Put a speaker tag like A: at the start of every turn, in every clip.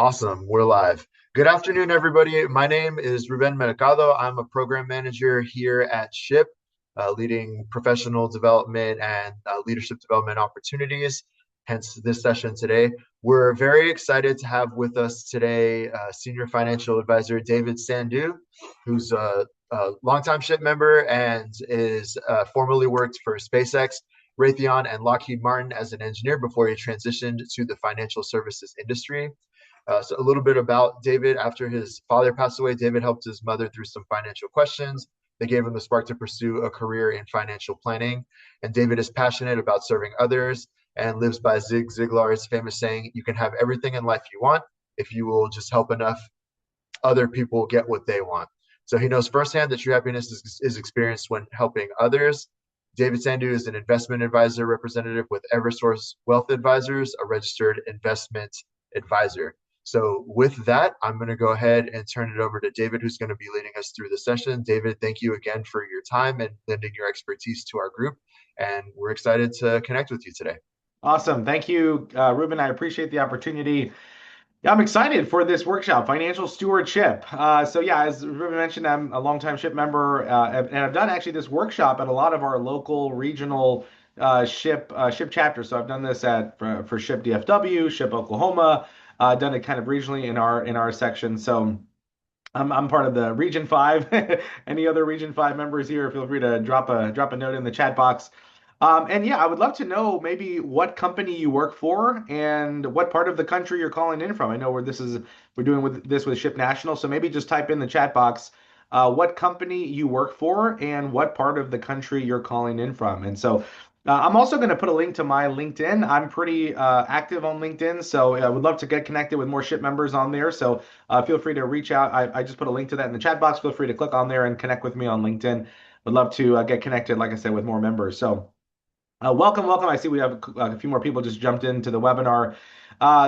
A: Awesome. We're live. Good afternoon, everybody. My name is Ruben Mercado. I'm a program manager here at SHIP, leading professional development and leadership development opportunities, hence this session today. We're very excited to have with us today Senior Financial Advisor David Sandu, who's a longtime SHIP member and is formerly worked for SpaceX, Raytheon, and Lockheed Martin as an engineer before he transitioned to the financial services industry. So a little bit about David. After his father passed away, David helped his mother through some financial questions. They gave him the spark to pursue a career in financial planning. And David is passionate about serving others and lives by Zig Ziglar's famous saying, "You can have everything in life you want if you will just help enough other people get what they want." So he knows firsthand that true happiness is experienced when helping others. David Sandu is an investment advisor representative with Eversource Wealth Advisors, a registered investment advisor. So with that, I'm going to go ahead and turn it over to David, who's going to be leading us through the session. David, thank you again for your time and lending your expertise to our group. And we're excited to connect with you today.
B: Awesome. Thank you, Ruben. I appreciate the opportunity. Yeah, I'm excited for this workshop, financial stewardship. So as Ruben mentioned, I'm a longtime SHIP member, and I've done actually this workshop at a lot of our local regional SHIP chapters. So I've done this for SHIP DFW, SHIP Oklahoma, done it kind of regionally in our section. So I'm part of the Region 5. Any other Region 5 members here, feel free to drop a note in the chat box. And yeah, I would love to know maybe what company you work for and what part of the country you're calling in from. I know we're doing with SHIP National, so maybe just type in the chat box what company you work for and what part of the country you're calling in from. And so I'm also going to put a link to my LinkedIn. I'm pretty active on LinkedIn, so I would love to get connected with more SHIP members on there. So feel free to reach out. I just put a link to that in the chat box. Feel free to click on there and connect with me on LinkedIn. Would love to get connected, like I said, with more members. So. Welcome, welcome. I see we have a few more people just jumped into the webinar.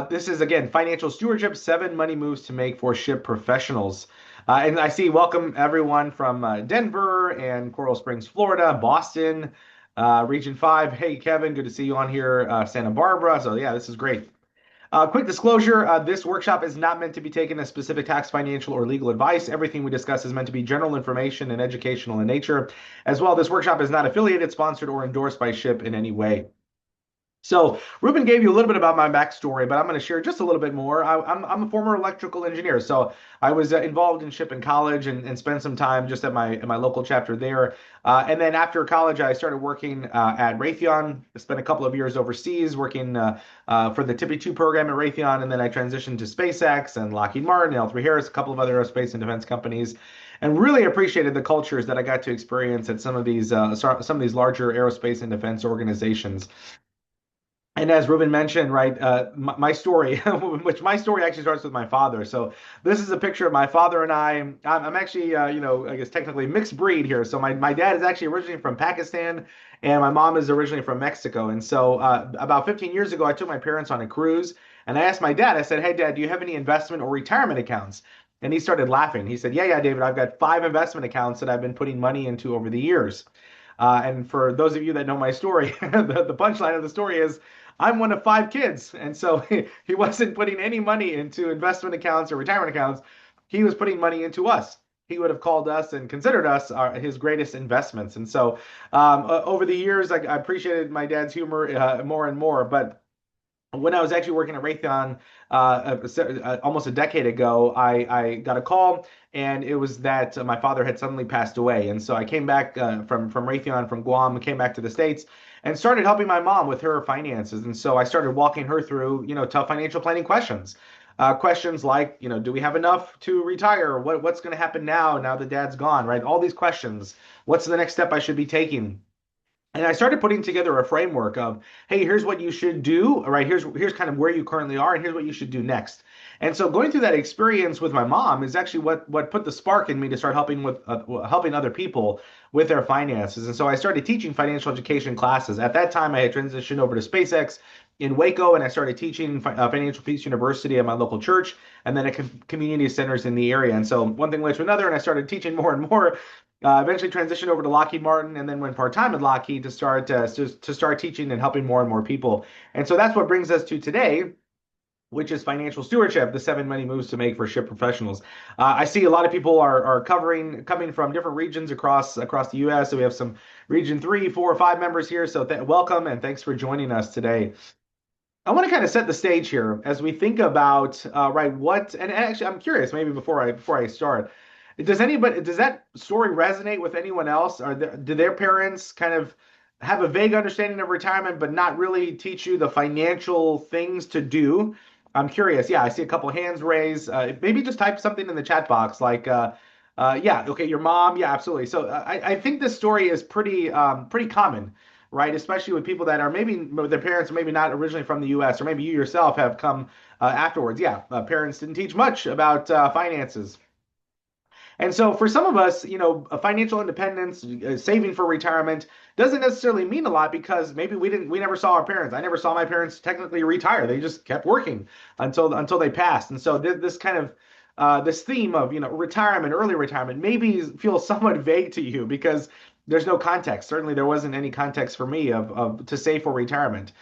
B: This is, again, Financial Stewardship, 7 Money Moves to Make for SHIP Professionals. And I see welcome everyone from Denver and Coral Springs, Florida, Boston, Region 5. Hey, Kevin, good to see you on here, Santa Barbara. So yeah, this is great. Quick disclosure, this workshop is not meant to be taken as specific tax, financial, or legal advice. Everything we discuss is meant to be general information and educational in nature. As well, this workshop is not affiliated, sponsored, or endorsed by SHIP in any way. So Ruben gave you a little bit about my backstory, but I'm going to share just a little bit more. I'm a former electrical engineer, so I was involved in SHIP in college and spent some time just at my local chapter there. And then after college, I started working at Raytheon. I spent a couple of years overseas working for the Tippy 2 program at Raytheon, and then I transitioned to SpaceX and Lockheed Martin, L3Harris, a couple of other aerospace and defense companies, and really appreciated the cultures that I got to experience at some of these larger aerospace and defense organizations. And as Ruben mentioned, right, my story, which my story actually starts with my father. So this is a picture of my father and I. I'm actually, I guess technically mixed breed here. So my dad is actually originally from Pakistan, and my mom is originally from Mexico. And so about 15 years ago, I took my parents on a cruise, and I asked my dad, I said, "Hey, Dad, do you have any investment or retirement accounts?" And he started laughing. He said, "Yeah, David, I've got 5 investment accounts that I've been putting money into over the years." And for those of you that know my story, the punchline of the story is I'm one of 5 kids. And so he wasn't putting any money into investment accounts or retirement accounts. He was putting money into us. He would have called us and considered us his greatest investments. And so over the years, I appreciated my dad's humor more and more. But when I was actually working at Raytheon almost a decade ago, I got a call, and it was that my father had suddenly passed away. And so I came back from Raytheon, from Guam, came back to the States, and started helping my mom with her finances. And so I started walking her through, tough financial planning questions. Questions like, do we have enough to retire? What's going to happen now that dad's gone, right? All these questions. What's the next step I should be taking? And I started putting together a framework of, hey, here's what you should do, right? Here's kind of where you currently are, and here's what you should do next. And so going through that experience with my mom is actually what put the spark in me to start helping other people with their finances. And so I started teaching financial education classes. At that time, I had transitioned over to SpaceX in Waco, and I started teaching Financial Peace University at my local church, and then at community centers in the area. And so one thing led to another, and I started teaching more and more. Eventually transitioned over to Lockheed Martin, and then went part-time at Lockheed to start teaching and helping more and more people. And so that's what brings us to today, which is financial stewardship, the 7 money moves to make for ship professionals. I see a lot of people are coming from different regions across the U.S. So we have some region 3, 4, 5 members here. So welcome and thanks for joining us today. I want to kind of set the stage here as we think about right what and actually I'm curious maybe before I start, does that story resonate with anyone else? Do their parents kind of have a vague understanding of retirement but not really teach you the financial things to do? I'm curious. Yeah, I see a couple hands raised. Maybe just type something in the chat box like yeah, okay, your mom. Yeah, absolutely. So I think this story is pretty common, right? Especially with people that are maybe their parents are maybe not originally from the U.S. or maybe you yourself have come afterwards. Yeah, parents didn't teach much about finances. And so for some of us, a financial independence, saving for retirement doesn't necessarily mean a lot because maybe we never saw our parents. I never saw my parents technically retire. They just kept working until they passed. And so this kind of this theme of, retirement, early retirement, maybe feels somewhat vague to you because there's no context. Certainly there wasn't any context for me of to save for retirement.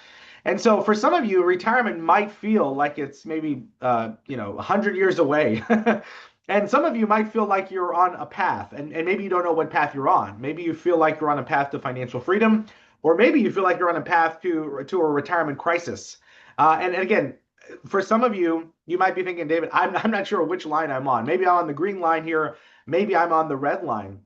B: And so for some of you, retirement might feel like it's maybe 100 years away. And some of you might feel like you're on a path, and maybe you don't know what path you're on. Maybe you feel like you're on a path to financial freedom, or maybe you feel like you're on a path to a retirement crisis. And again, for some of you, you might be thinking, David, I'm not sure which line I'm on. Maybe I'm on the green line here. Maybe I'm on the red line.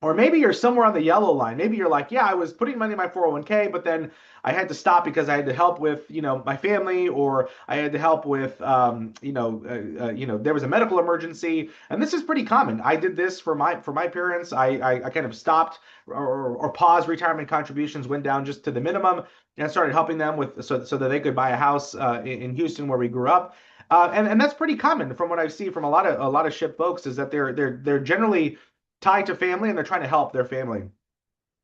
B: Or maybe you're somewhere on the yellow line. Maybe you're like, yeah, I was putting money in my 401k, but then I had to stop because I had to help with, my family, or I had to help with, there was a medical emergency, and this is pretty common. I did this for my parents. I kind of stopped or paused retirement contributions, went down just to the minimum, and started helping them with so that they could buy a house in Houston where we grew up. And that's pretty common from what I see from a lot of ship folks is that they're generally tied to family and they're trying to help their family.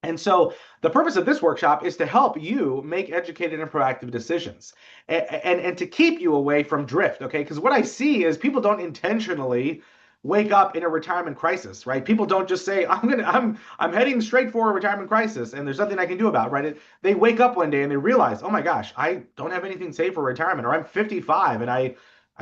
B: And so the purpose of this workshop is to help you make educated and proactive decisions and to keep you away from drift, okay? Because what I see is people don't intentionally wake up in a retirement crisis, right? People don't just say, I'm heading straight for a retirement crisis and there's nothing I can do about it, right? They wake up one day and they realize, oh my gosh, I don't have anything saved for retirement, or I'm 55 and I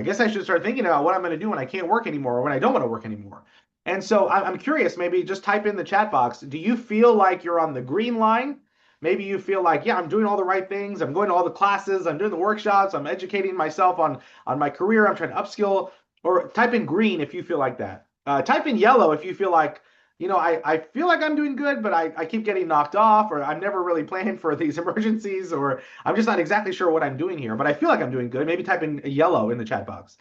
B: guess I should start thinking about what I'm going to do when I can't work anymore or when I don't want to work anymore. And so I'm curious, maybe just type in the chat box. Do you feel like you're on the green line? Maybe you feel like, yeah, I'm doing all the right things. I'm going to all the classes. I'm doing the workshops. I'm educating myself on my career. I'm trying to upskill. Or type in green if you feel like that. Type in yellow if you feel like, I feel like I'm doing good, but I keep getting knocked off, or I'm never really planning for these emergencies, or I'm just not exactly sure what I'm doing here, but I feel like I'm doing good. Maybe type in yellow in the chat box.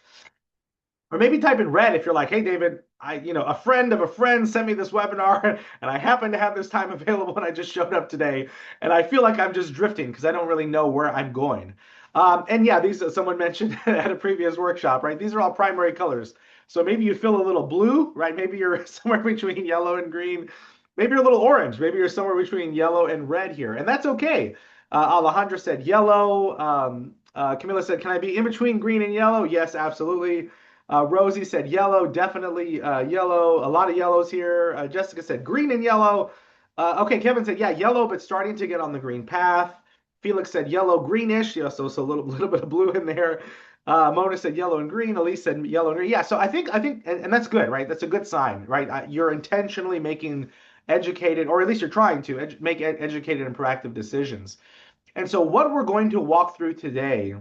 B: Or maybe type in red if you're like, hey, David, a friend of a friend sent me this webinar and I happen to have this time available and I just showed up today and I feel like I'm just drifting because I don't really know where I'm going. And yeah, these someone mentioned at a previous workshop, right? These are all primary colors. So maybe you feel a little blue, right? Maybe you're somewhere between yellow and green. Maybe you're a little orange. Maybe you're somewhere between yellow and red here. And that's okay. Alejandra said yellow. Camila said, can I be in between green and yellow? Yes, absolutely. Rosie said yellow, definitely yellow. A lot of yellows here. Jessica said green and yellow. Okay, Kevin said, yeah, yellow, but starting to get on the green path. Felix said yellow, greenish. Yeah, so a little bit of blue in there. Mona said yellow and green. Elise said yellow and green. Yeah, so I think, and that's good, right? That's a good sign, right? You're intentionally making educated, or at least you're trying to make educated and proactive decisions. And so what we're going to walk through today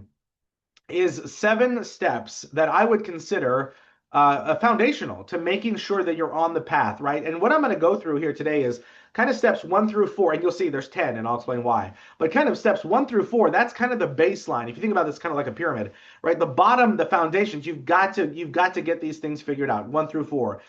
B: is 7 steps that I would consider foundational to making sure that you're on the path, right? And what I'm going to go through here today is kind of steps 1 through 4, and you'll see there's 10, and I'll explain why. But kind of steps 1 through 4, that's kind of the baseline. If you think about this kind of like a pyramid, right? The bottom, the foundations, you've got to get these things figured out, 1 through 4.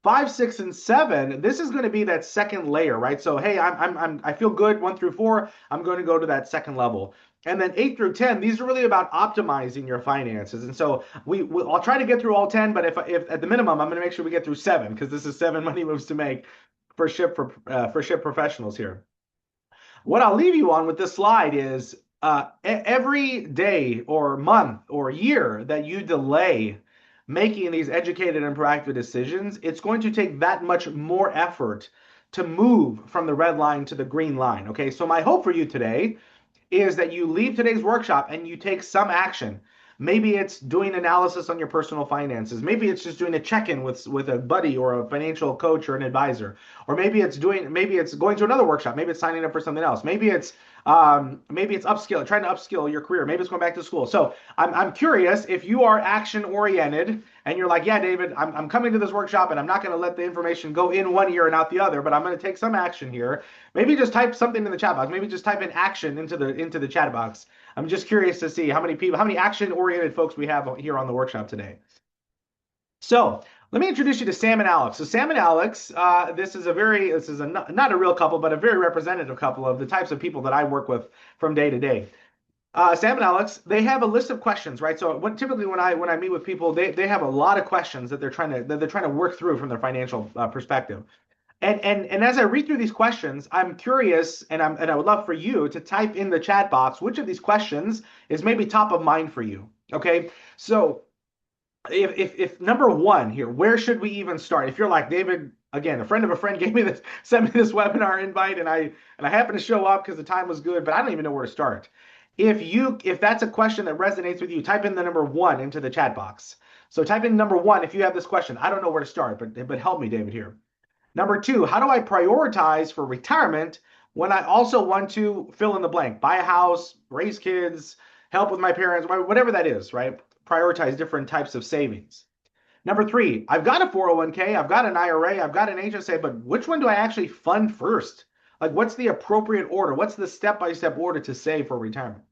B: 5, 6, and 7, this is going to be that second layer, right? So, hey, I feel good 1 through 4. I'm going to go to that second level. And then 8 through 10, these are really about optimizing your finances. And so I'll try to get through all 10, but if at the minimum, I'm going to make sure we get through 7 because this is 7 money moves to make for ship professionals here. What I'll leave you on with this slide is every day or month or year that you delay making these educated and proactive decisions, it's going to take that much more effort to move from the red line to the green line. Okay, so my hope for you today is that you leave today's workshop and you take some action. Maybe it's doing analysis on your personal finances. Maybe it's just doing a check-in with a buddy or a financial coach or an advisor. Or maybe it's going to another workshop. Maybe it's signing up for something else. Maybe it's upskill, trying to upskill your career. Maybe it's going back to school. So I'm curious if you are action oriented and you're like, yeah, David, I'm coming to this workshop and I'm not going to let the information go in one ear and out the other, but I'm going to take some action here. Maybe just type something in the chat box. Maybe just type in action into the chat box. I'm just curious to see how many action-oriented folks we have here on the workshop today. So let me introduce you to Sam and Alex. So Sam and Alex, this is not a real couple, but a very representative couple of the types of people that I work with from day to day. Sam and Alex, they have a list of questions, right? So typically when I meet with people, they have a lot of questions that they're trying to work through from their financial perspective. And as I read through these questions, I'm curious, and I would love for you to type in the chat box which of these questions is maybe top of mind for you. Okay, so if number one here, where should we even start? If you're like David, again, a friend of a friend sent me this webinar invite, and I happened to show up because the time was good, but I don't even know where to start. If that's a question that resonates with you, type in the number one into the chat box. So type in number one if you have this question. I don't know where to start, but help me, David, here. Number two, how do I prioritize for retirement when I also want to fill in the blank, buy a house, raise kids, help with my parents, whatever that is, right? Prioritize different types of savings. Number three, I've got a 401k, I've got an IRA, I've got an HSA, but which one do I actually fund first? Like, what's the appropriate order? What's the step-by-step order to save for retirement?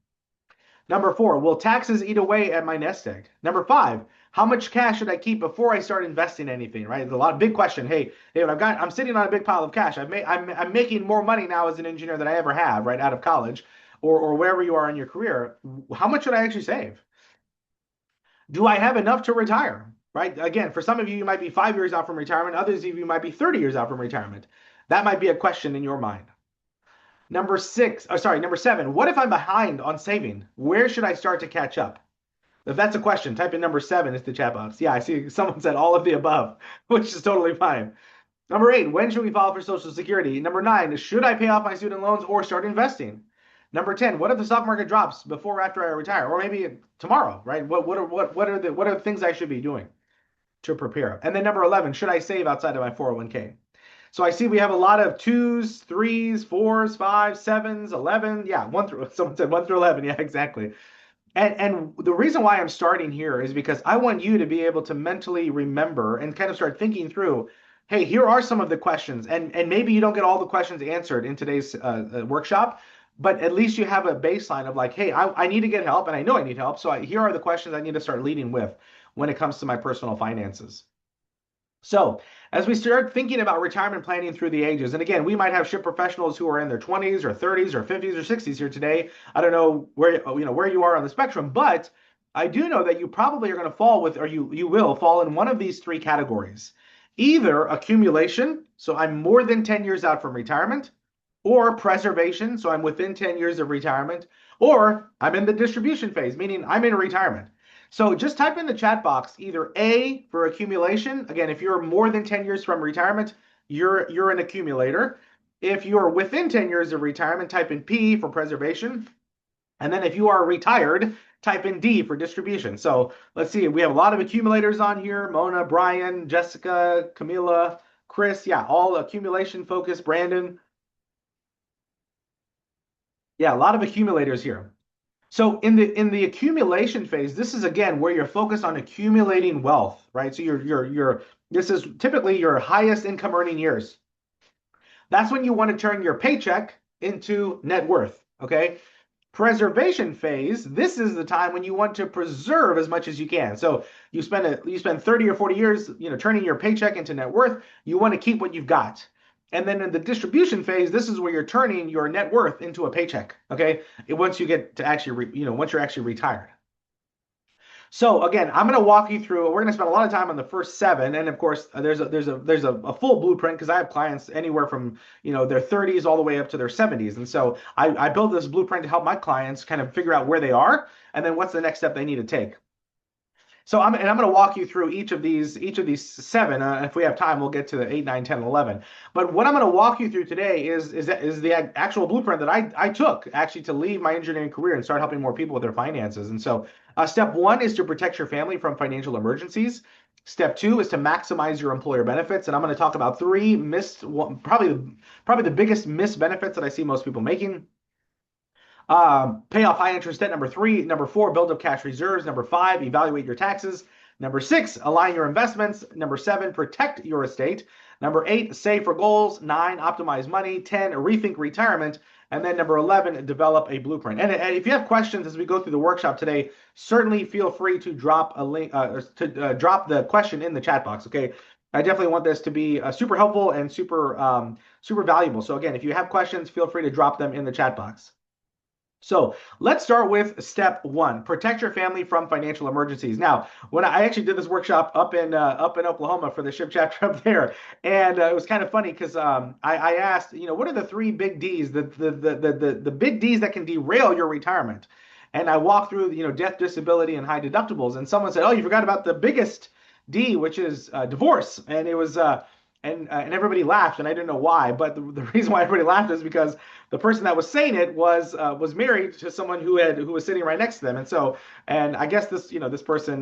B: Number four, will taxes eat away at my nest egg? Number five, how much cash should I keep before I start investing anything, right? It's a lot big question. Hey, David, I'm sitting on a big pile of cash. I'm making more money now as an engineer than I ever have, right, out of college or wherever you are in your career. How much should I actually save? Do I have enough to retire, right? Again, for some of you, you might be 5 years out from retirement. Others of you might be 30 years out from retirement. That might be a question in your mind. Number seven, what if I'm behind on saving? Where should I start to catch up? If that's a question, type in number seven into the chat box. Yeah, I see someone said all of the above, which is totally fine. Number eight, when should we file for Social Security? Number nine, should I pay off my student loans or start investing? Number 10, what if the stock market drops before or after I retire? Or maybe tomorrow, right? What are the things I should be doing to prepare? And then number 11, should I save outside of my 401k? So I see we have a lot of 2s, 3s, 4s, 5s, 7s, 11. Yeah, someone said 1 through 11. Yeah, exactly. And the reason why I'm starting here is because I want you to be able to mentally remember and kind of start thinking through, hey, here are some of the questions. And maybe you don't get all the questions answered in today's workshop, but at least you have a baseline of like, hey, I need to get help and I know I need help. So here are the questions I need to start leading with when it comes to my personal finances. So as we start thinking about retirement planning through the ages, and again, we might have SHPE professionals who are in their 20s or 30s or 50s or 60s here today. I don't know where you are on the spectrum, but I do know that you probably are going to fall with, or you will fall in one of these three categories. Either accumulation, so I'm more than 10 years out from retirement, or preservation, so I'm within 10 years of retirement, or I'm in the distribution phase, meaning I'm in retirement. So just type in the chat box either A for accumulation. Again, if you're more than 10 years from retirement, you're an accumulator. If you're within 10 years of retirement, type in P for preservation. And then if you are retired, type in D for distribution. So let's see, we have a lot of accumulators on here. Mona, Brian, Jessica, Camila, Chris. Yeah, all accumulation focused. Brandon. Yeah, a lot of accumulators here. So in the accumulation phase, this is again where you're focused on accumulating wealth, right? So this is typically your highest income earning years. That's when you want to turn your paycheck into net worth, okay? Preservation phase, this is the time when you want to preserve as much as you can. So you spend 30 or 40 years, turning your paycheck into net worth. You want to keep what you've got. And then in the distribution phase, this is where you're turning your net worth into a paycheck, okay? Once you get to actually, once you're actually retired. So again, I'm going to walk you through. We're going to spend a lot of time on the first seven, and of course, there's a full blueprint because I have clients anywhere from their 30s all the way up to their 70s, and so I built this blueprint to help my clients kind of figure out where they are and then what's the next step they need to take. So I'm going to walk you through each of these seven. If we have time, we'll get to the 8, 9, 10, and 11. But what I'm going to walk you through today is the actual blueprint that I took actually to leave my engineering career and start helping more people with their finances. And so Step one is to protect your family from financial emergencies. Step two is to maximize your employer benefits. And I'm going to talk about three probably the biggest missed benefits that I see most people making. Pay off high interest debt. Number three. Number four, build up cash reserves. Number five, evaluate your taxes. Number six, align your investments. Number seven, protect your estate. Number eight, save for goals. Nine, optimize money. 10, rethink retirement. And then number 11, develop a blueprint. And if you have questions as we go through the workshop today, certainly feel free to drop a link, drop the question in the chat box. Okay. I definitely want this to be super helpful and super valuable. So again, if you have questions, feel free to drop them in the chat box. So let's start with step one: protect your family from financial emergencies. Now, when I actually did this workshop up in Oklahoma for the SHPE chapter up there, and it was kind of funny because I asked, what are the three big D's, the big D's that can derail your retirement? And I walked through, death, disability, and high deductibles. And someone said, "Oh, you forgot about the biggest D, which is divorce." And it was and everybody laughed, and I didn't know why. But the reason why everybody laughed is because the person that was saying it was married to someone who was sitting right next to them, and I guess this person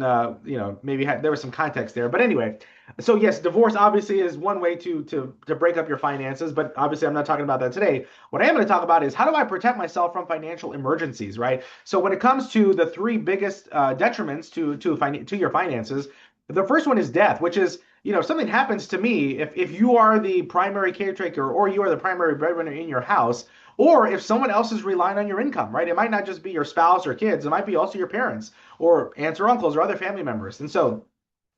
B: maybe there was some context there. But anyway, so yes, divorce obviously is one way to break up your finances, but obviously I'm not talking about that today. What I am going to talk about is how do I protect myself from financial emergencies, right? So when it comes to the three biggest detriments to your finances, the first one is death, which is, if something happens to me, if you are the primary caretaker or you are the primary breadwinner in your house, or if someone else is relying on your income, right? It might not just be your spouse or kids, it might be also your parents or aunts or uncles or other family members. And so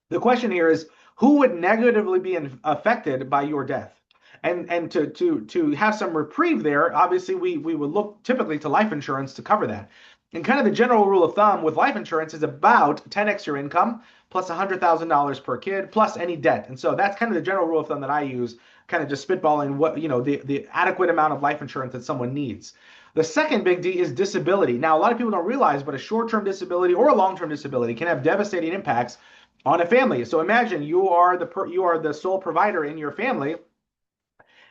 B: the question here is, who would negatively be affected by your death? And to have some reprieve there, obviously we would look typically to life insurance to cover that. And kind of the general rule of thumb with life insurance is about 10x your income plus $100,000 per kid plus any debt. And so that's kind of the general rule of thumb that I use, kind of just spitballing what, the adequate amount of life insurance that someone needs. The second big D is disability. Now, a lot of people don't realize, but a short-term disability or a long-term disability can have devastating impacts on a family. So imagine you are the sole provider in your family,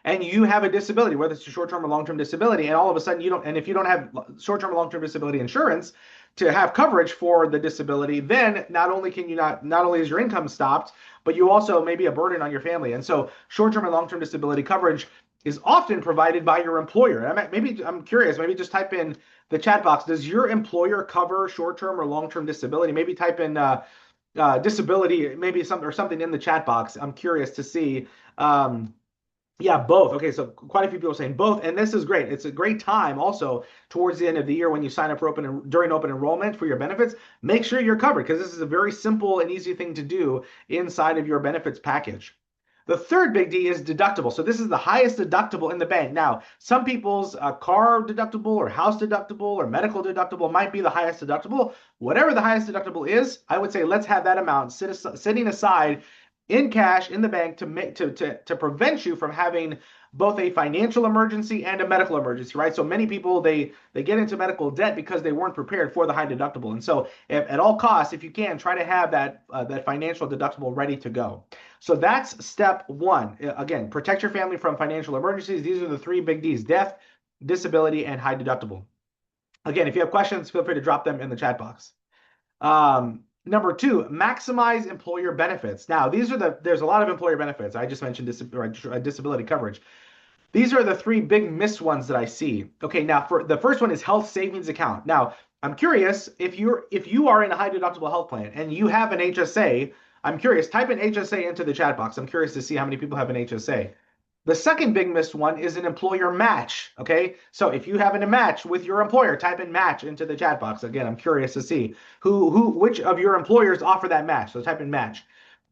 B: and you have a disability, whether it's a short-term or long-term disability, and all of a sudden if you don't have short-term or long-term disability insurance to have coverage for the disability, then not only is your income stopped, but you also may be a burden on your family. And so short-term and long-term disability coverage is often provided by your employer. I'm curious, maybe just type in the chat box, does your employer cover short-term or long-term disability? Maybe type in disability, maybe something in the chat box. I'm curious to see. Yeah, both. Okay, so quite a few people are saying both, and this is great. It's a great time also towards the end of the year when you sign up for during open enrollment for your benefits. Make sure you're covered because this is a very simple and easy thing to do inside of your benefits package. The third big D is deductible. So this is the highest deductible in the bank. Now, some people's car deductible or house deductible or medical deductible might be the highest deductible. Whatever the highest deductible is, I would say let's have that amount sitting aside in cash in the bank to prevent you from having both a financial emergency and a medical emergency, right? So many people they get into medical debt because they weren't prepared for the high deductible. And so at all costs, if you can, try to have that financial deductible ready to go. So that's step one. Again, protect your family from financial emergencies. These are the three big D's: death, disability, and high deductible. Again, if you have questions, feel free to drop them in the chat box. Number two, maximize employer benefits. Now, there's a lot of employer benefits. I just mentioned disability coverage. These are the three big missed ones that I see. Okay, now for the first one is health savings account. Now, I'm curious if you are in a high deductible health plan and you have an HSA. I'm curious, type an HSA into the chat box. I'm curious to see how many people have an HSA. The second big missed one is an employer match. Okay, so if you have a match with your employer, type in match into the chat box. Again, I'm curious to see which of your employers offer that match. So type in match.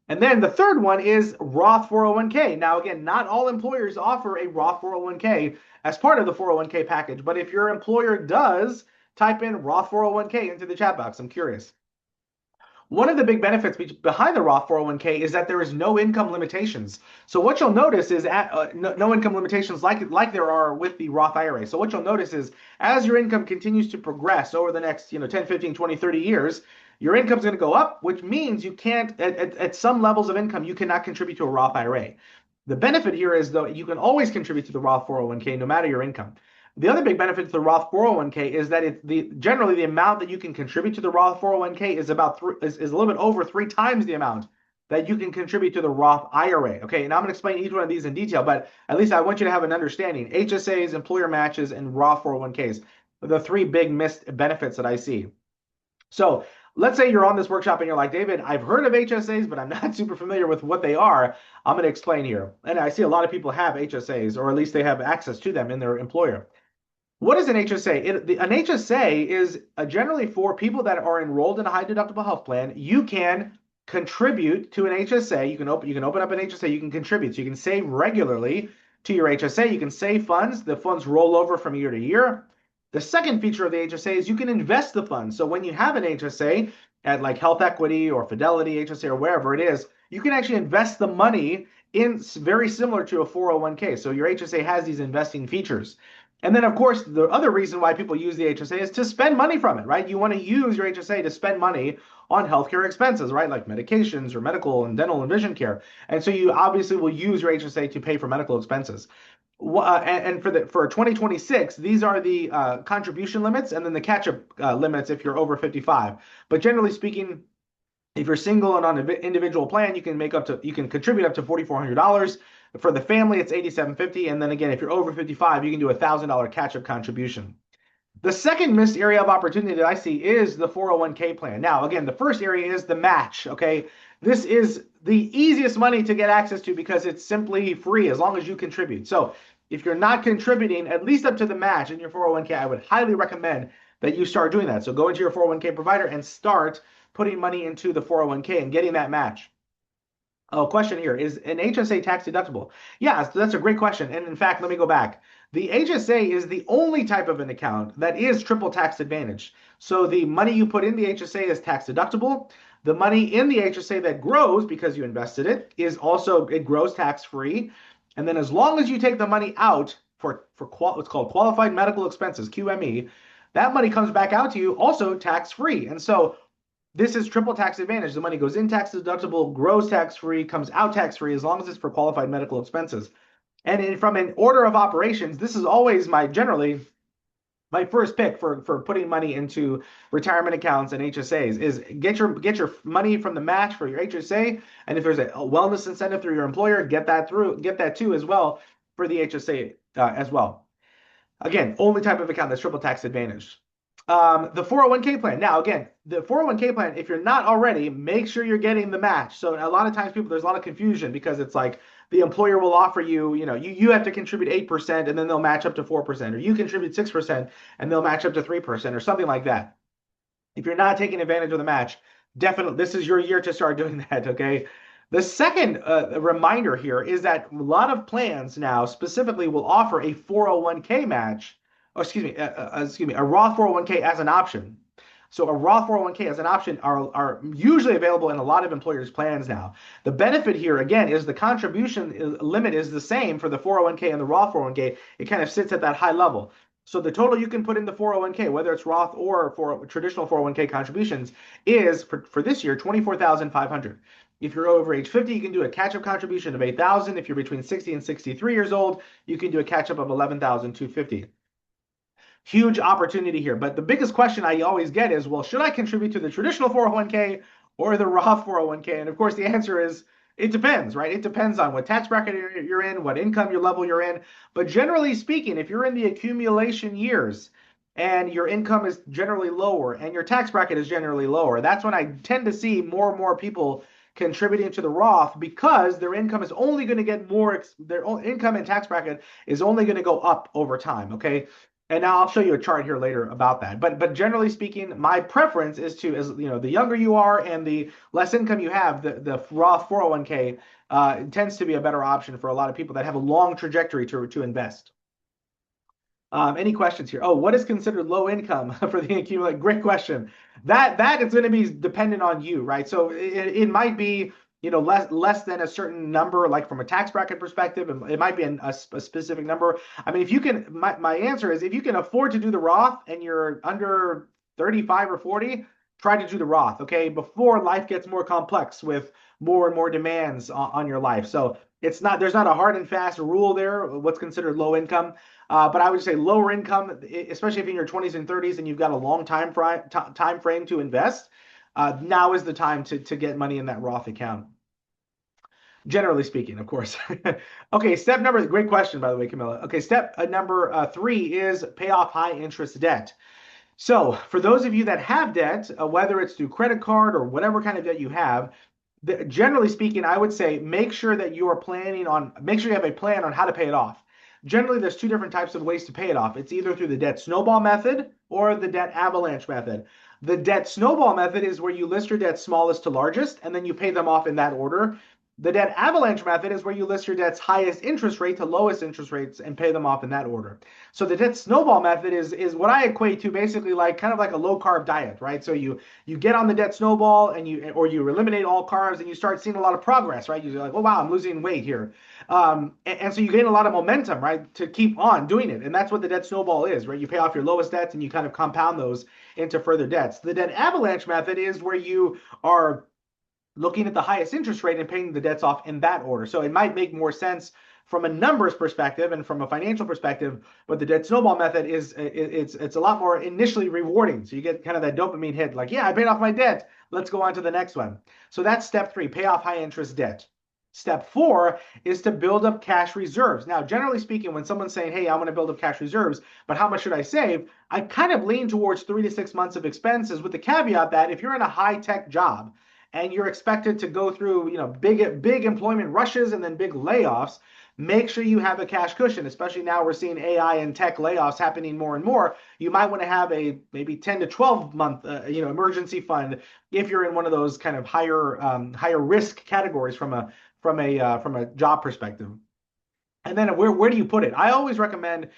B: And then the third one is Roth 401k. Now, again, not all employers offer a Roth 401k as part of the 401k package, but if your employer does, type in Roth 401k into the chat box. I'm curious. One of the big benefits behind the Roth 401k is that there is no income limitations. So what you'll notice is no income limitations like there are with the Roth IRA. So what you'll notice is as your income continues to progress over the next 10, 15, 20, 30 years, your income's going to go up, which means you can't, at some levels of income, you cannot contribute to a Roth IRA. The benefit here is, though, you can always contribute to the Roth 401k no matter your income. The other big benefit to the Roth 401k is that generally the amount that you can contribute to the Roth 401k is is a little bit over 3 times the amount that you can contribute to the Roth IRA. Okay, and I'm going to explain each one of these in detail, but at least I want you to have an understanding. HSAs, employer matches, and Roth 401ks are the three big missed benefits that I see. So let's say you're on this workshop and you're like, David, I've heard of HSAs, but I'm not super familiar with what they are. I'm going to explain here. And I see a lot of people have HSAs, or at least they have access to them in their employer. What is an HSA? An HSA is generally for people that are enrolled in a high deductible health plan. You can contribute to an HSA. You can open up an HSA. You can contribute. So you can save regularly to your HSA. You can save funds. The funds roll over from year to year. The second feature of the HSA is you can invest the funds. So when you have an HSA at like Health Equity or Fidelity HSA or wherever it is, you can actually invest the money in very similar to a 401k. So your HSA has these investing features. And then, of course, the other reason why people use the HSA is to spend money from it, right? You want to use your HSA to spend money on healthcare expenses, right? Like medications or medical and dental and vision care. And so you obviously will use your HSA to pay for medical expenses. And for 2026, these are the contribution limits and then the catch-up limits if you're over 55. But generally speaking, if you're single and on an individual plan, you can contribute up to $4,400. For the family, it's $8,750. And then again, if you're over 55, you can do a $1,000 catch-up contribution. The second missed area of opportunity that I see is the 401k plan. Now, again, the first area is the match, okay? This is the easiest money to get access to because it's simply free as long as you contribute. So if you're not contributing, at least up to the match in your 401k, I would highly recommend that you start doing that. So go into your 401k provider and start putting money into the 401k and getting that match. Oh, question here. Is an HSA tax deductible? Yeah, that's a great question. And in fact, let me go back. The HSA is the only type of an account that is triple tax advantage. So the money you put in the HSA is tax deductible. The money in the HSA that grows because you invested it it grows tax free. And then as long as you take the money out for what's called qualified medical expenses, QME, that money comes back out to you also tax free. And so this is triple tax advantage. The money goes in tax deductible, grows tax free, comes out tax free as long as it's for qualified medical expenses. And from an order of operations, this is always generally my first pick for putting money into retirement accounts and HSAs is get your money from the match for your HSA, and if there's a wellness incentive through your employer, get that too as well for the HSA as well. Again, only type of account that's triple tax advantage. The 401k plan. Now, again, the 401k plan, if you're not already, make sure you're getting the match. So a lot of times there's a lot of confusion because it's like the employer will offer you, you have to contribute 8% and then they'll match up to 4%, or you contribute 6% and they'll match up to 3% or something like that. If you're not taking advantage of the match, definitely this is your year to start doing that, okay? The second reminder here is that a lot of plans now specifically will offer a 401k match, or excuse me, a Roth 401k as an option. So a Roth 401k as an option are usually available in a lot of employers' plans now. The benefit here, again, is the contribution limit is the same for the 401k and the Roth 401k. It kind of sits at that high level. So the total you can put in the 401k, whether it's Roth or for traditional 401k contributions, is for this year $24,500. If you're over age 50, you can do a catch-up contribution of $8,000. If you're between 60 and 63 years old, you can do a catch-up of $11,250. Huge opportunity here. But the biggest question I always get is, well, should I contribute to the traditional 401k or the Roth 401k? And of course, the answer is it depends, right? It depends on what tax bracket you're in, what income level you're in. But generally speaking, if you're in the accumulation years and your income is generally lower and your tax bracket is generally lower, that's when I tend to see more and more people contributing to the Roth because their income is only going to get more, their income and tax bracket is only going to go up over time, okay? And now I'll show you a chart here later about that. But generally speaking, my preference is the younger you are and the less income you have, the Roth 401k tends to be a better option for a lot of people that have a long trajectory to invest. Any questions here? Oh, what is considered low income for the accumulate? Great question. That is going to be dependent on you, right? So it might be less than a certain number, like from a tax bracket perspective, it might be a specific number. I mean, if you can, my answer is if you can afford to do the Roth and you're under 35 or 40, try to do the Roth, okay? Before life gets more complex with more and more demands on your life. So It's not, there's not a hard and fast rule there, what's considered low income. But I would say lower income, especially if you're in your 20s and 30s and you've got a long time frame to invest, now is the time to get money in that Roth account. Generally speaking, of course. Okay, great question, by the way, Camilla. Okay, step number three is pay off high interest debt. So, for those of you that have debt, whether it's through credit card or whatever kind of debt you have, generally speaking, I would say make sure that you are make sure you have a plan on how to pay it off. Generally, there's two different types of ways to pay it off. It's either through the debt snowball method or the debt avalanche method. The debt snowball method is where you list your debts smallest to largest, and then you pay them off in that order. The debt avalanche method is where you list your debt's highest interest rate to lowest interest rates and pay them off in that order. So the debt snowball method is what I equate to basically like kind of like a low carb diet, right? So you get on the debt snowball and you eliminate all carbs and you start seeing a lot of progress, right? You're like, oh wow, I'm losing weight here. And so you gain a lot of momentum, right, to keep on doing it. And that's what the debt snowball is, right? You pay off your lowest debts and you kind of compound those into further debts. The debt avalanche method is where you are looking at the highest interest rate and paying the debts off in that order. So it might make more sense from a numbers perspective and from a financial perspective, but the debt snowball method it's a lot more initially rewarding. So you get kind of that dopamine hit, like, yeah, I paid off my debt. Let's go on to the next one. So that's step three, pay off high interest debt. Step four is to build up cash reserves. Now, generally speaking, when someone's saying, hey, I want to build up cash reserves, but how much should I save? I kind of lean towards 3 to 6 months of expenses with the caveat that if you're in a high tech job, and you're expected to go through, big employment rushes and then big layoffs, make sure you have a cash cushion, especially now we're seeing AI and tech layoffs happening more and more. You might want to have a maybe 10 to 12 month emergency fund if you're in one of those kind of higher risk categories from a job perspective. And then where do you put it? I always recommend,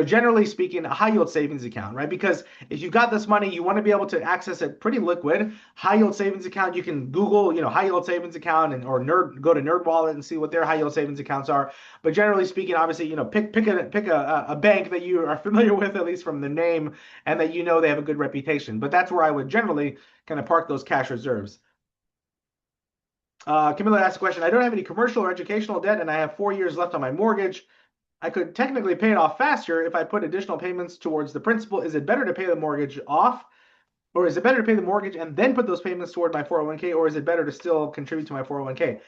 B: generally speaking, a high yield savings account, right? Because if you've got this money, you want to be able to access it pretty liquid. High yield savings account, you can Google, high yield savings account or go to NerdWallet and see what their high yield savings accounts are. But generally speaking, obviously, pick a bank that you are familiar with, at least from the name, and that they have a good reputation. But that's where I would generally kind of park those cash reserves. Camilla asked a question. I don't have any commercial or educational debt, and I have 4 years left on my mortgage. I could technically pay it off faster if I put additional payments towards the principal. Is it better to pay the mortgage off, or is it better to pay the mortgage and then put those payments toward my 401k, or is it better to still contribute to my 401k?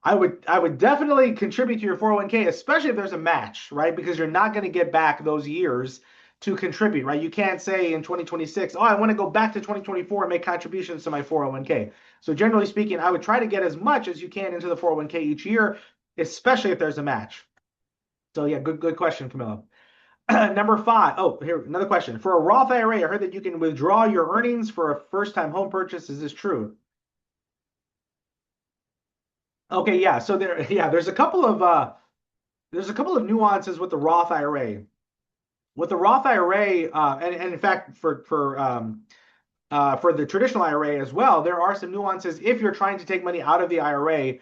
B: I would definitely contribute to your 401k, especially if there's a match, right? Because you're not going to get back those years to contribute, right? You can't say in 2026, oh, I want to go back to 2024 and make contributions to my 401k. So generally speaking, I would try to get as much as you can into the 401k each year, especially if there's a match. So yeah, good question, Camilla. Number five. Oh, here, another question. For a Roth IRA, I heard that you can withdraw your earnings for a first-time home purchase. Is this true? Okay, yeah. So there's a couple of nuances with the Roth IRA. With the Roth IRA, and in fact, for the traditional IRA as well, there are some nuances. If you're trying to take money out of the IRA,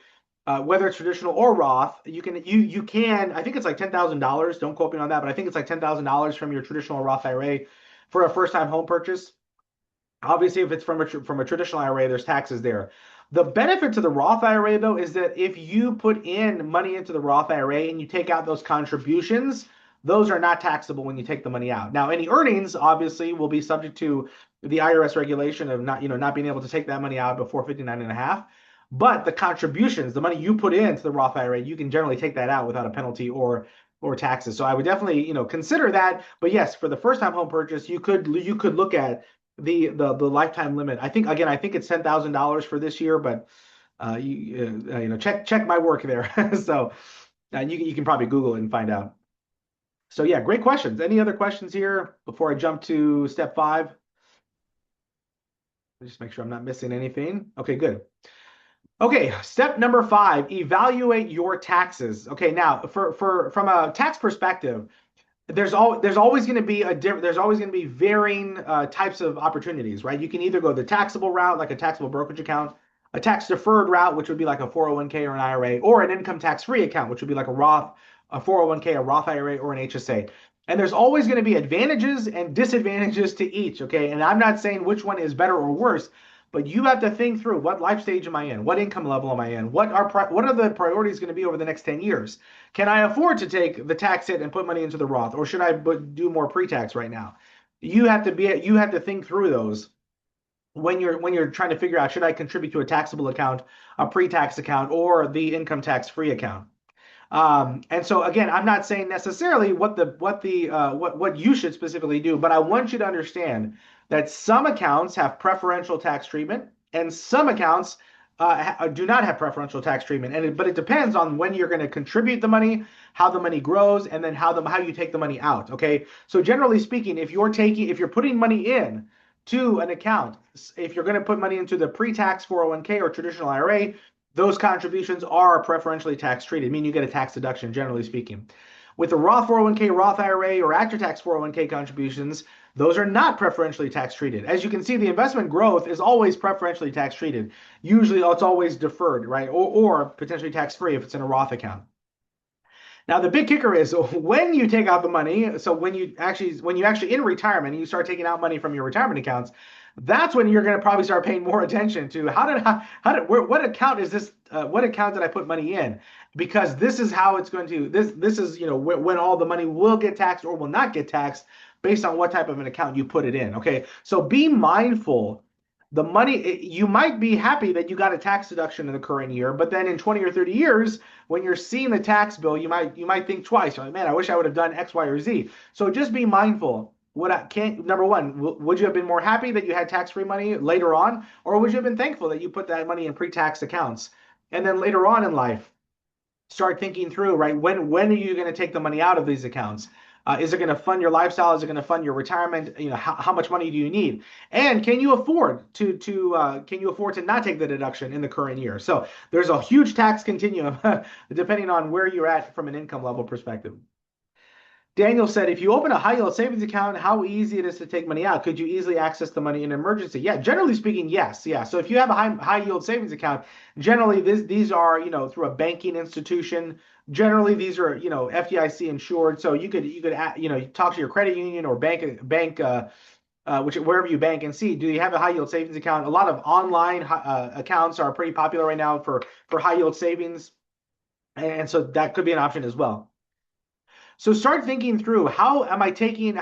B: whether it's traditional or Roth, you can. I think it's like $10,000. Don't quote me on that, but I think it's like $10,000 from your traditional Roth IRA for a first-time home purchase. Obviously, if it's from a traditional IRA, there's taxes there. The benefit to the Roth IRA, though, is that if you put in money into the Roth IRA and you take out those contributions, those are not taxable when you take the money out. Now, any earnings obviously will be subject to the IRS regulation of not being able to take that money out before 59 and a half. But the contributions, the money you put into the Roth IRA, you can generally take that out without a penalty or taxes. So I would definitely consider that. But yes, for the first time home purchase, you could look at the lifetime limit. I think it's $10,000 for this year, but check my work there. So you can probably Google it and find out. So yeah, great questions. Any other questions here before I jump to step 5? Just make sure I'm not missing anything. Okay, good. Okay, step number 5, evaluate your taxes. Okay, now from a tax perspective, there's always going to be varying types of opportunities, right? You can either go the taxable route, like a taxable brokerage account, a tax deferred route, which would be like a 401k or an IRA, or an income tax free account, which would be like a Roth, a 401k, a Roth IRA, or an HSA. And there's always going to be advantages and disadvantages to each, okay? And I'm not saying which one is better or worse, But you have to think through, what life stage am I in? What income level am I in? What are the priorities going to be over the next 10 years? Can I afford to take the tax hit and put money into the Roth, or should I do more pre-tax right now? You have to think through those when you're trying to figure out, should I contribute to a taxable account, a pre-tax account, or the income tax free account? And so again, I'm not saying necessarily what you should specifically do, but I want you to understand that some accounts have preferential tax treatment and some accounts do not have preferential tax treatment. But it depends on when you're going to contribute the money, how the money grows, and then how you take the money out. Okay. So generally speaking, if you're putting money in to an account, if you're going to put money into the pre-tax 401k or traditional IRA, those contributions are preferentially tax treated, meaning you get a tax deduction, generally speaking. With the Roth 401k, Roth IRA, or after-tax 401k contributions, those are not preferentially tax treated. As you can see, the investment growth is always preferentially tax treated. Usually it's always deferred, right? Or potentially tax-free if it's in a Roth account. Now the big kicker is when you take out the money, so when you actually in retirement and you start taking out money from your retirement accounts, that's when you're going to probably start paying more attention to what account is this, what account did I put money in? Because this is how it's going to, this is, when all the money will get taxed or will not get taxed based on what type of an account you put it in. Okay, so be mindful. The money, you might be happy that you got a tax deduction in the current year, but then in 20 or 30 years, when you're seeing the tax bill, you might think twice. You're like, man, I wish I would have done X, Y, or Z. So just be mindful. Number one, would you have been more happy that you had tax-free money later on, or would you have been thankful that you put that money in pre-tax accounts? And then later on in life, start thinking through, right? When are you going to take the money out of these accounts? Is it going to fund your lifestyle? Is it going to fund your retirement? How much money do you need? And can you afford to not take the deduction in the current year? So there's a huge tax continuum depending on where you're at from an income level perspective. Daniel said, if you open a high yield savings account, how easy it is to take money out? Could you easily access the money in an emergency? Yeah, generally speaking, yes. Yeah. So if you have a high yield savings account, generally these are, through a banking institution. Generally, these are, FDIC insured. So you could, talk to your credit union or wherever you bank and see, do you have a high yield savings account? A lot of online accounts are pretty popular right now for high yield savings. And so that could be an option as well. So start thinking through, how am I putting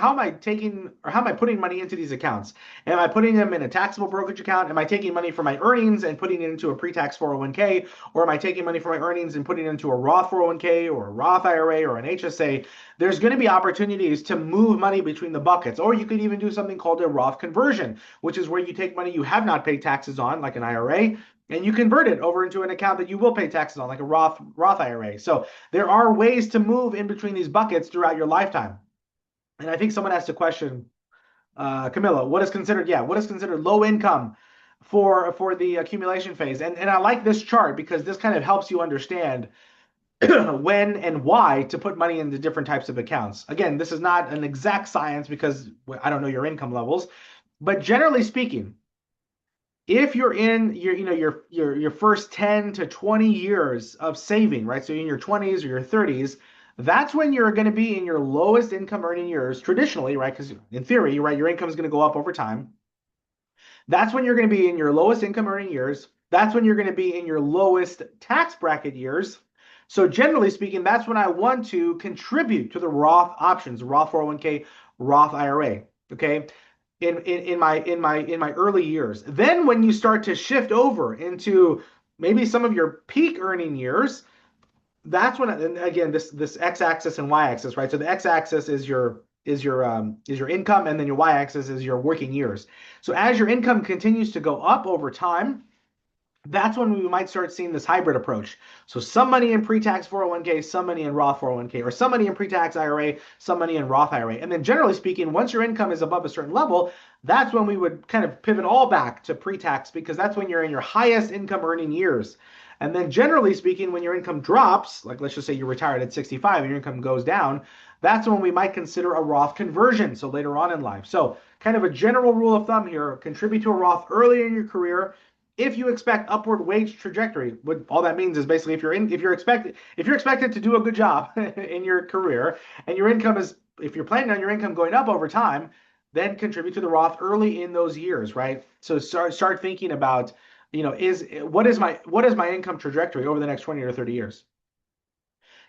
B: money into these accounts? Am I putting them in a taxable brokerage account? Am I taking money from my earnings and putting it into a pre-tax 401k? Or am I taking money from my earnings and putting it into a Roth 401k or a Roth IRA or an HSA? There's going to be opportunities to move money between the buckets. Or you could even do something called a Roth conversion, which is where you take money you have not paid taxes on, like an IRA, and you convert it over into an account that you will pay taxes on, like a Roth IRA. So there are ways to move in between these buckets throughout your lifetime. And I think someone asked a question, Camilla, what is considered low income for the accumulation phase? And I like this chart because this kind of helps you understand when and why to put money into different types of accounts. Again, this is not an exact science because I don't know your income levels, but generally speaking, if you're in your first 10 to 20 years of saving, right? So in your 20s or your 30s, that's when you're going to be in your lowest income earning years traditionally, right? Because in theory, right, your income is going to go up over time. That's when you're going to be in your lowest income earning years. That's when you're going to be in your lowest tax bracket years. So generally speaking, that's when I want to contribute to the Roth options, Roth 401k, Roth IRA. Okay. In my early years. Then when you start to shift over into maybe some of your peak earning years, that's when, and again, this x-axis and y-axis, right? So the x-axis is your income, and then your y-axis is your working years. So as your income continues to go up over time, that's when we might start seeing this hybrid approach. So some money in pre-tax 401k, some money in Roth 401k, or some money in pre-tax IRA, some money in Roth IRA. And then generally speaking, once your income is above a certain level, that's when we would kind of pivot all back to pre-tax, because that's when you're in your highest income earning years. And then generally speaking, when your income drops, like let's just say you're retired at 65 and your income goes down, that's when we might consider a Roth conversion, so later on in life. So kind of a general rule of thumb here, contribute to a Roth early in your career. If you expect upward wage trajectory, what all that means is basically if you're expected to do a good job in your career, and your income is, if you're planning on your income going up over time, then contribute to the Roth early in those years, right? So start thinking about, is what is my income trajectory over the next 20 or 30 years?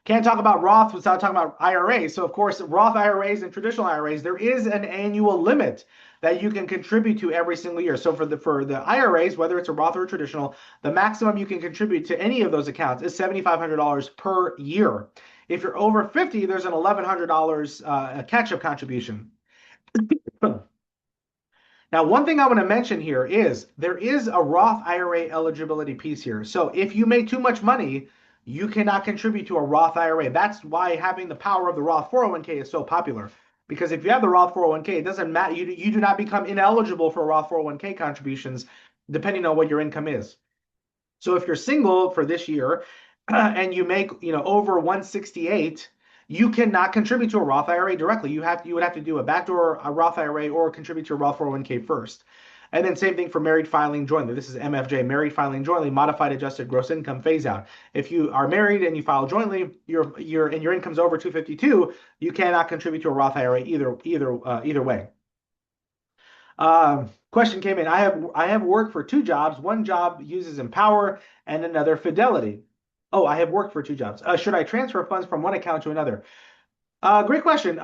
B: Can't talk about Roth without talking about IRAs. So, of course, Roth IRAs and traditional IRAs, there is an annual limit that you can contribute to every single year. So, for the IRAs, whether it's a Roth or a traditional, the maximum you can contribute to any of those accounts is $7,500 per year. If you're over 50, there's an $1,100 catch-up contribution. Now, one thing I want to mention here is there is a Roth IRA eligibility piece here. So if you make too much money, you cannot contribute to a Roth IRA. That's why having the power of the Roth 401k is so popular. Because if you have the Roth 401k, it doesn't matter. You do not become ineligible for Roth 401k contributions depending on what your income is. So if you're single for this year and you make over 168, you cannot contribute to a Roth IRA directly. You would have to do a backdoor a Roth IRA or contribute to a Roth 401k first. And then same thing for married filing jointly. This is MFJ, married filing jointly, modified adjusted gross income phase out. If you are married and you file jointly, your income's over 252, you cannot contribute to a Roth IRA either way. Question came in. I have worked for two jobs. One job uses Empower and another Fidelity. Oh, I have worked for two jobs. Should I transfer funds from one account to another? Great question.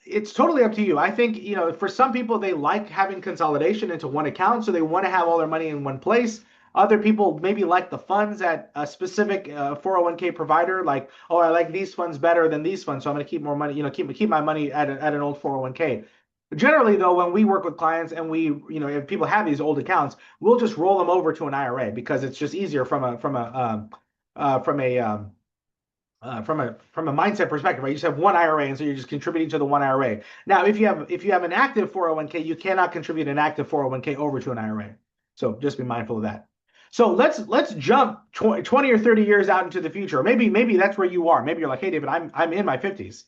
B: It's totally up to you. I think, for some people, they like having consolidation into one account, so they want to have all their money in one place. Other people maybe like the funds at a specific 401k provider, like, oh, I like these funds better than these funds, so I'm going to keep more money, keep my money at an old 401k. Generally, though, when we work with clients and if people have these old accounts, we'll just roll them over to an IRA because it's just easier from a mindset perspective, right? You just have one IRA, and so you're just contributing to the one IRA. Now, if you have an active 401k, you cannot contribute an active 401k over to an IRA. So just be mindful of that. So let's jump 20 or 30 years out into the future. Maybe that's where you are. Maybe you're like, hey, David, I'm in my 50s.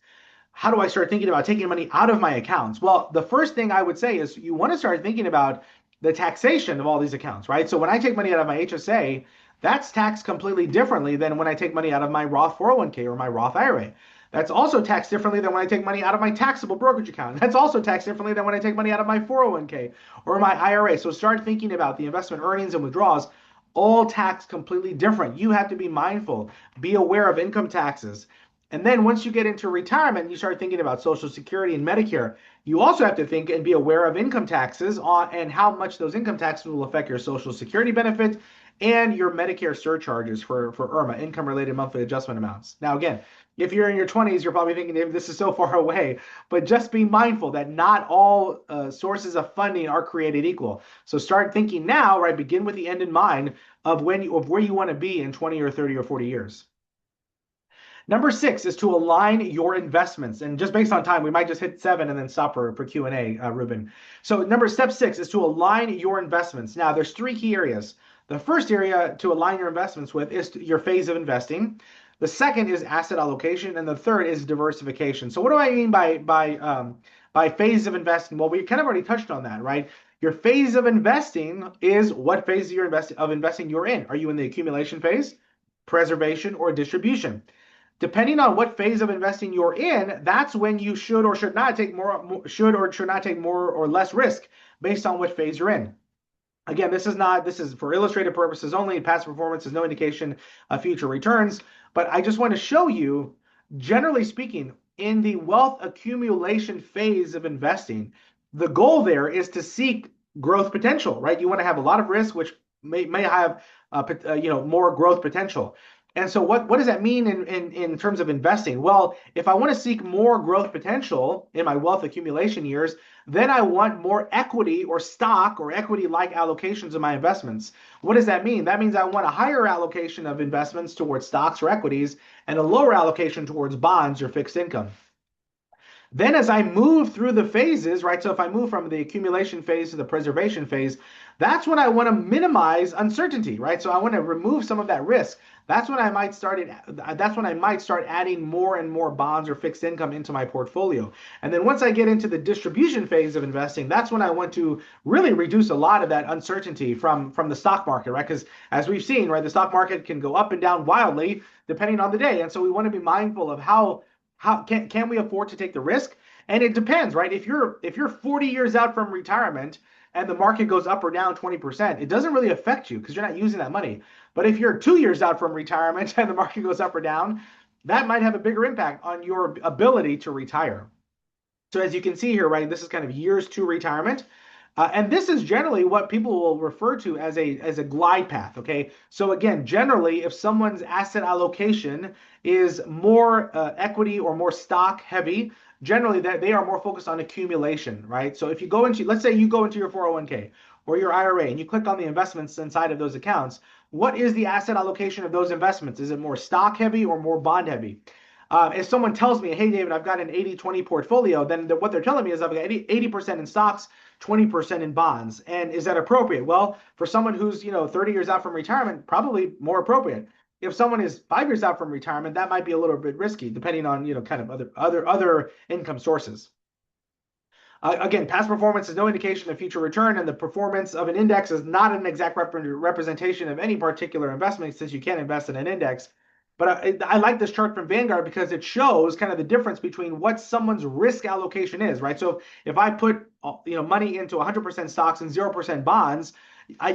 B: How do I start thinking about taking money out of my accounts? Well, the first thing I would say is you want to start thinking about the taxation of all these accounts, right? So when I take money out of my HSA, that's taxed completely differently than when I take money out of my Roth 401k or my Roth IRA. That's also taxed differently than when I take money out of my taxable brokerage account. That's also taxed differently than when I take money out of my 401k or my IRA. So start thinking about the investment earnings and withdrawals, all taxed completely different. You have to be mindful, be aware of income taxes. And then once you get into retirement, you start thinking about Social Security and Medicare. You also have to think and be aware of income taxes and how much those income taxes will affect your Social Security benefit and your Medicare surcharges for IRMA, income-related monthly adjustment amounts. Now, again, if you're in your 20s, you're probably thinking, this is so far away, but just be mindful that not all sources of funding are created equal. So start thinking now, right? Begin with the end in mind of where you want to be in 20 or 30 or 40 years. Number 6 is to align your investments. And just based on time, we might just hit 7 and then stop for Q&A, Ruben. So step 6 is to align your investments. Now, there's 3 key areas. The first area to align your investments with is your phase of investing. The second is asset allocation, and the third is diversification. So what do I mean by phase of investing? Well, we kind of already touched on that, right? Your phase of investing is what phase of investing you're in. Are you in the accumulation phase, preservation, or distribution? Depending on what phase of investing you're in, that's when you should or should not take more or less risk based on what phase you're in. Again, this is for illustrative purposes only. Past performance is no indication of future returns. But I just want to show you, generally speaking, in the wealth accumulation phase of investing, the goal there is to seek growth potential, right? You want to have a lot of risk, which may have more growth potential. And so what does that mean in terms of investing? Well, if I want to seek more growth potential in my wealth accumulation years, then I want more equity or stock or equity-like allocations of my investments. What does that mean? That means I want a higher allocation of investments towards stocks or equities and a lower allocation towards bonds or fixed income. Then as I move through the phases, right? So if I move from the accumulation phase to the preservation phase, that's when I want to minimize uncertainty, right? So I want to remove some of that risk. That's when I might start adding more and more bonds or fixed income into my portfolio. And then once I get into the distribution phase of investing, that's when I want to really reduce a lot of that uncertainty from the stock market, right? Because as we've seen, right, the stock market can go up and down wildly depending on the day. And so we want to be mindful of how can we afford to take the risk? And it depends, right? If you're 40 years out from retirement and the market goes up or down 20%, it doesn't really affect you because you're not using that money. But if you're 2 years out from retirement and the market goes up or down, that might have a bigger impact on your ability to retire. So as you can see here, right, this is kind of years to retirement. And this is generally what people will refer to as a glide path. Okay, so again, generally, if someone's asset allocation is more equity or more stock heavy, generally that they are more focused on accumulation, right? So if you go into, let's say you go into your 401k or your IRA and you click on the investments inside of those accounts, what is the asset allocation of those investments? Is it more stock heavy or more bond heavy? If someone tells me, hey, David, I've got an 80-20 portfolio, then what they're telling me is I've got 80% in stocks, 20% in bonds. And is that appropriate? Well, for someone who's, 30 years out from retirement, probably more appropriate. If someone is 5 years out from retirement, that might be a little bit risky, depending on, kind of other income sources. Again, past performance is no indication of future return, and the performance of an index is not an exact representation of any particular investment since you can't invest in an index. But I like this chart from Vanguard because it shows kind of the difference between what someone's risk allocation is, right? So if I put money into 100% stocks and 0% bonds,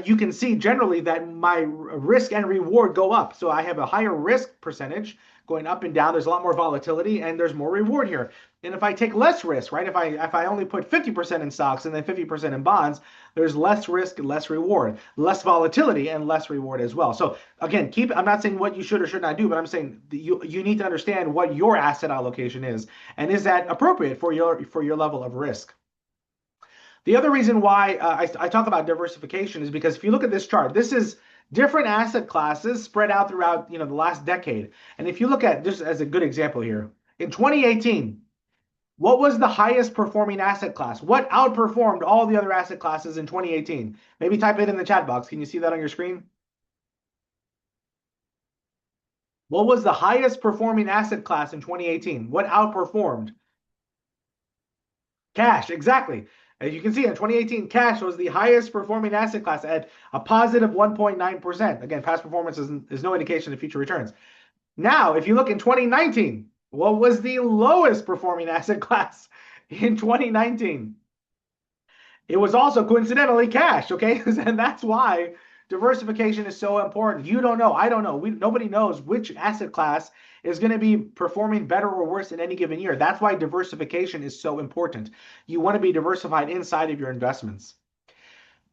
B: you can see generally that my risk and reward go up. So I have a higher risk percentage going up and down. There's a lot more volatility and there's more reward here. And if I take less risk, right? If I only put 50% in stocks and then 50% in bonds, there's less risk and less reward, less volatility and less reward as well. So again, I'm not saying what you should or should not do, but I'm saying you need to understand what your asset allocation is and is that appropriate for your level of risk. The other reason why I talk about diversification is because if you look at this chart, this is different asset classes spread out throughout the last decade. And if you look at just as a good example here, in 2018, what was the highest performing asset class? What outperformed all the other asset classes in 2018? Maybe type it in the chat box. Can you see that on your screen? What was the highest performing asset class in 2018? What outperformed? Cash, exactly. As you can see, in 2018, cash was the highest performing asset class at a positive 1.9%. Again, past performance is no indication of future returns. Now, if you look in 2019, what was the lowest performing asset class in 2019? It was also coincidentally cash, okay? And that's why diversification is so important. You don't know. I don't know. Nobody knows which asset class is going to be performing better or worse in any given year. That's why diversification is so important. You want to be diversified inside of your investments.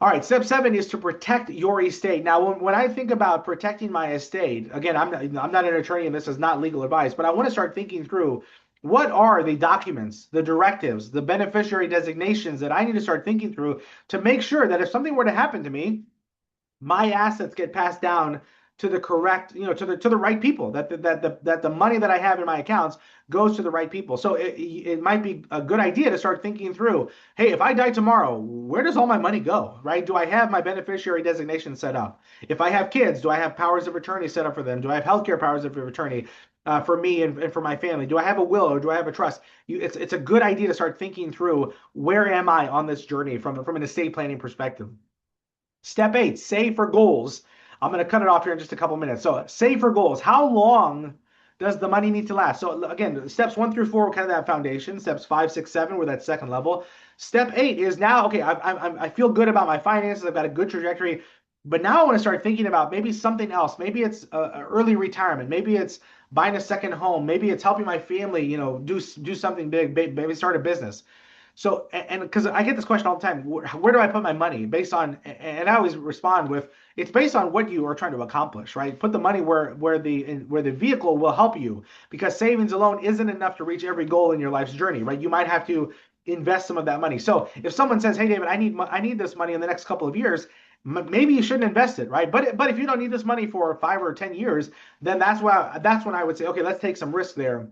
B: All right, step 7 is to protect your estate. Now, when I think about protecting my estate, again, I'm not an attorney and this is not legal advice, but I want to start thinking through what are the documents, the directives, the beneficiary designations that I need to start thinking through to make sure that if something were to happen to me, my assets get passed down to the correct, to the right people, that the money that I have in my accounts goes to the right people. So it might be a good idea to start thinking through, hey, if I die tomorrow, where does all my money go, right? Do I have my beneficiary designation set up? If I have kids, do I have powers of attorney set up for them? Do I have healthcare powers of attorney for me and for my family? Do I have a will or do I have a trust? It's a good idea to start thinking through, where am I on this journey from an estate planning perspective? Step 8, save for goals. I'm going to cut it off here in just a couple minutes. So save for goals. How long does the money need to last? So again, steps 1 through 4 were kind of that foundation. Steps 5, 6, 7 were that second level. Step 8 is now, okay, I feel good about my finances. I've got a good trajectory. But now I want to start thinking about maybe something else. Maybe it's early retirement. Maybe it's buying a second home. Maybe it's helping my family, do something big. Maybe start a business. So, and because I get this question all the time, where do I put my money based on, and I always respond with, it's based on what you are trying to accomplish, right? Put the money where the vehicle will help you, because savings alone isn't enough to reach every goal in your life's journey, right? You might have to invest some of that money. So if someone says, hey, David, I need this money in the next couple of years, maybe you shouldn't invest it, right? But if you don't need this money for 5 or 10 years, then that's when I would say, okay, let's take some risk there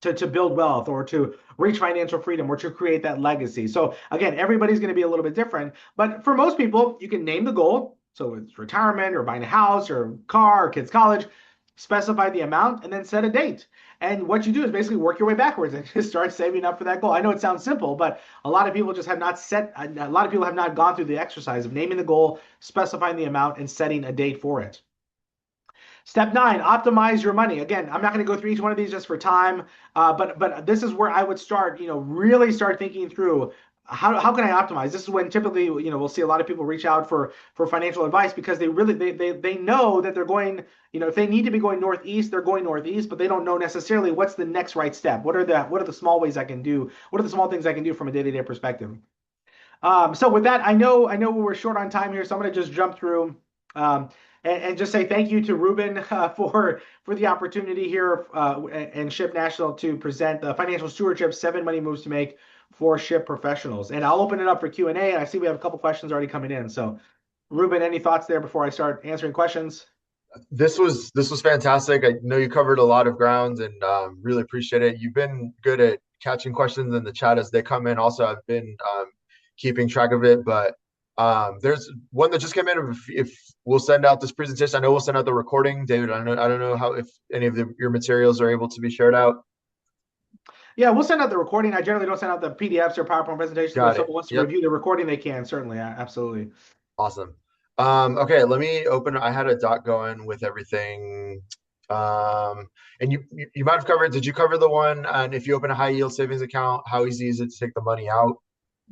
B: to build wealth or to reach financial freedom or to create that legacy. So again, everybody's going to be a little bit different, but for most people, you can name the goal. So it's retirement or buying a house or car or kids' college, specify the amount and then set a date. And what you do is basically work your way backwards and just start saving up for that goal. I know it sounds simple, but a lot of people just have not a lot of people have not gone through the exercise of naming the goal, specifying the amount and setting a date for it. Step nine, optimize your money. Again, I'm not going to go through each one of these just for time, but this is where I would start, really start thinking through how can I optimize? This is when typically, we'll see a lot of people reach out for financial advice because they know that they're going, if they need to be going northeast, they're going northeast, but they don't know necessarily what's the next right step. What are the small ways I can do? What are the small things I can do from a day-to-day perspective? So with that, I know we're short on time here, so I'm going to just jump through and just say thank you to Ruben for the opportunity here and SHPE National to present the financial stewardship 7 money moves to make for SHPE professionals. And I'll open it up for Q&A. And I see we have a couple questions already coming in. So, Ruben, any thoughts there before I start answering questions?
A: This was fantastic. I know you covered a lot of ground and really appreciate it. You've been good at catching questions in the chat as they come in. Also, I've been keeping track of it, but there's one that just came in. If we'll send out this presentation, I know we'll send out the recording, David. I don't know how if any of your materials are able to be shared out.
B: Yeah, we'll send out the recording. I generally don't send out the PDFs or PowerPoint presentations, but if
A: Got it.
B: someone wants to
A: Yep.
B: review the recording, they can certainly. Absolutely.
A: Awesome. Okay, let me open. I had a doc going with everything. Um, and you might have covered. Did you cover the one? And if you open a high yield savings account, how easy is it to take the money out?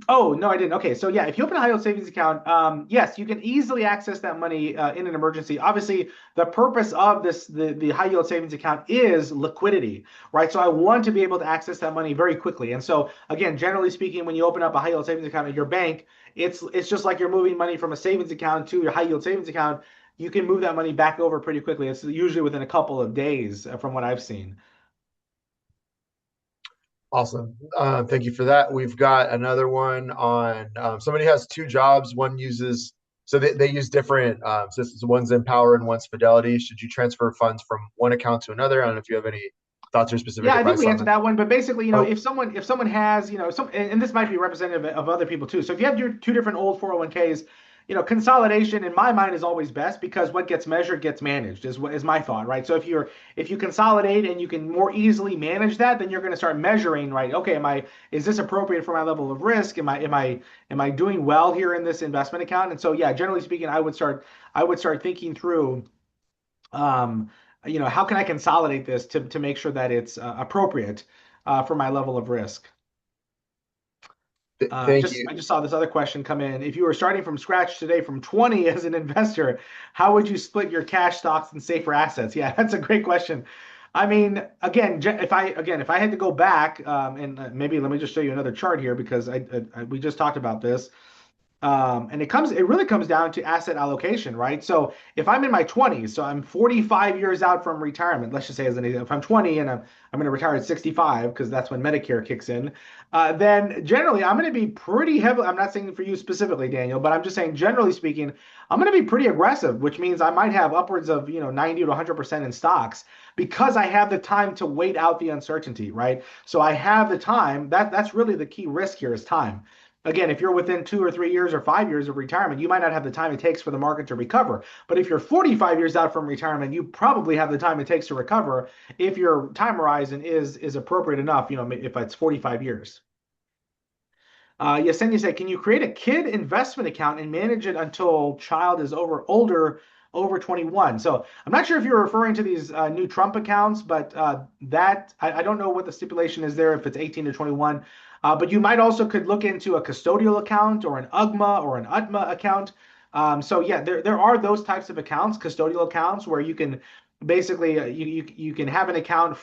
B: Oh, no, I didn't. Okay, so yeah, if you open a high yield savings account, yes, you can easily access that money in an emergency. Obviously, the purpose of the high yield savings account is liquidity, right? So I want to be able to access that money very quickly. And so again, generally speaking, when you open up a high yield savings account at your bank, it's just like you're moving money from a savings account to your high yield savings account. You can move that money back over pretty quickly. It's usually within a couple of days, from what I've seen.
A: Awesome. Thank you for that. We've got another one on somebody has two jobs. One uses, so they use different systems. One's Empower and one's Fidelity. Should you transfer funds from one account to another? I don't know if you have any thoughts or specific
B: Yeah, I think
A: advice
B: we
A: on
B: answered
A: that.
B: that one, but basically,
A: Oh,
B: if someone has, some, and this might be representative of other people too. So if you have your two different old 401ks, consolidation in my mind is always best because what gets measured gets managed is my thought, right? So if you consolidate and you can more easily manage that, then you're going to start measuring, right? Okay, is this appropriate for my level of risk? Am I doing well here in this investment account? And so yeah, generally speaking, I would start thinking through um, how can I consolidate this to make sure that it's appropriate for my level of risk?
A: thank
B: Just
A: you.
B: I just saw this other question come in. If you were starting from scratch today from 20 as an investor, how would you split your cash, stocks, and safer assets? Yeah, that's a great question. I mean, again, if I had to go back, and maybe let me just show you another chart here because we just talked about this. And it really comes down to asset allocation, right? So if I'm in my 20s, so I'm 45 years out from retirement, let's just say as an example, if I'm 20 and I'm going to retire at 65 because that's when Medicare kicks in, then generally I'm going to be pretty heavy. I'm not saying for you specifically, Daniel, but I'm just saying generally speaking, I'm going to be pretty aggressive, which means I might have upwards of 90 to 100% in stocks because I have the time to wait out the uncertainty, right? So I have the time. That's really the key risk here is time. Again, if you're within 2 or 3 years or 5 years of retirement, you might not have the time it takes for the market to recover. But if you're 45 years out from retirement, you probably have the time it takes to recover if your time horizon is appropriate enough, if it's 45 years. Yesenia said, can you create a kid investment account and manage it until child is over 21? So I'm not sure if you're referring to these new Trump accounts, but that I don't know what the stipulation is there if it's 18 to 21. But you might also could look into a custodial account or an UGMA or an UTMA account. So yeah, there are those types of accounts, custodial accounts, where you can basically you can have an account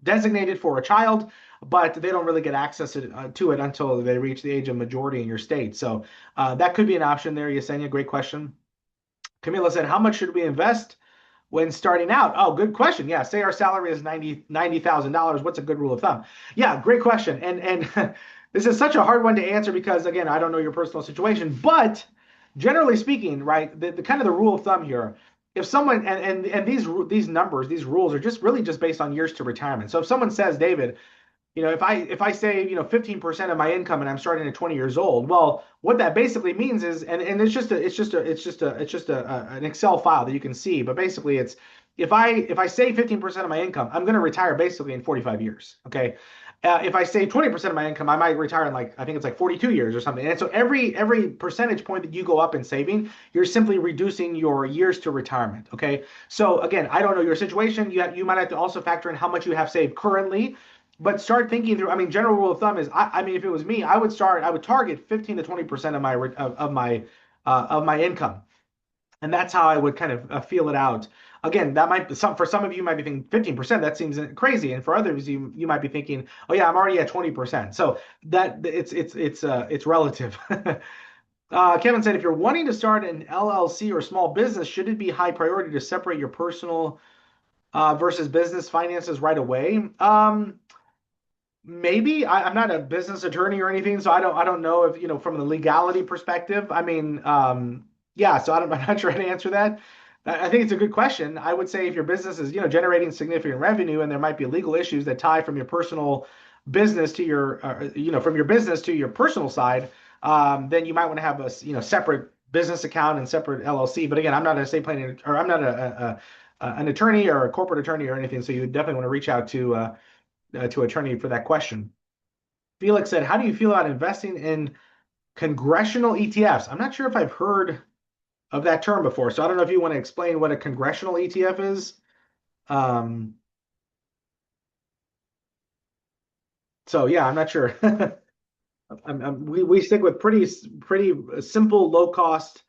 B: designated for a child, but they don't really get access to it until they reach the age of majority in your state. So that could be an option there, Yesenia. Great question. Camila said, how much should we invest when starting out? Oh, good question. Yeah, say our salary is $90,000. What's a good rule of thumb? Yeah, great question. And this is such a hard one to answer because again, I don't know your personal situation, but generally speaking, right, the kind of the rule of thumb here, if someone and these numbers, these rules are just really just based on years to retirement. So if someone says, David, if I save, 15% of my income and I'm starting at 20 years old, well, what that basically means is, and it's just an Excel file that you can see, but basically it's if I save 15% of my income, I'm going to retire basically in 45 years. Okay. If I save 20% of my income, I might retire in like I think it's like 42 years or something. And so every percentage point that you go up in saving, you're simply reducing your years to retirement. Okay. So again, I don't know your situation. You might have to also factor in how much you have saved currently, but start thinking through. I mean, general rule of thumb is I mean, if it was me, I would target 15 to 20% of of my income. And that's how I would kind of feel it out. Again, that might for some of you might be thinking 15%, that seems crazy, and for others you might be thinking, oh yeah, I'm already at 20%. So that it's relative. Kevin said, if you're wanting to start an LLC or small business, should it be high priority to separate your personal versus business finances right away? Maybe I'm not a business attorney or anything, so I don't know if from the legality perspective. I mean, yeah, so I'm not sure how to answer that. I think it's a good question. I would say if your business is generating significant revenue and there might be legal issues that tie from your personal business to your from your business to your personal side, then you might want to have a separate business account and separate LLC. But again, I'm not an estate planning or I'm not an attorney or a corporate attorney or anything, so you definitely want to reach out to attorney for that question. Felix said, "How do you feel about investing in congressional ETFs?" I'm not sure if I've heard of that term before, so I don't know if you want to explain what a congressional ETF is. Um, so yeah, I'm not sure. We stick with pretty simple, low cost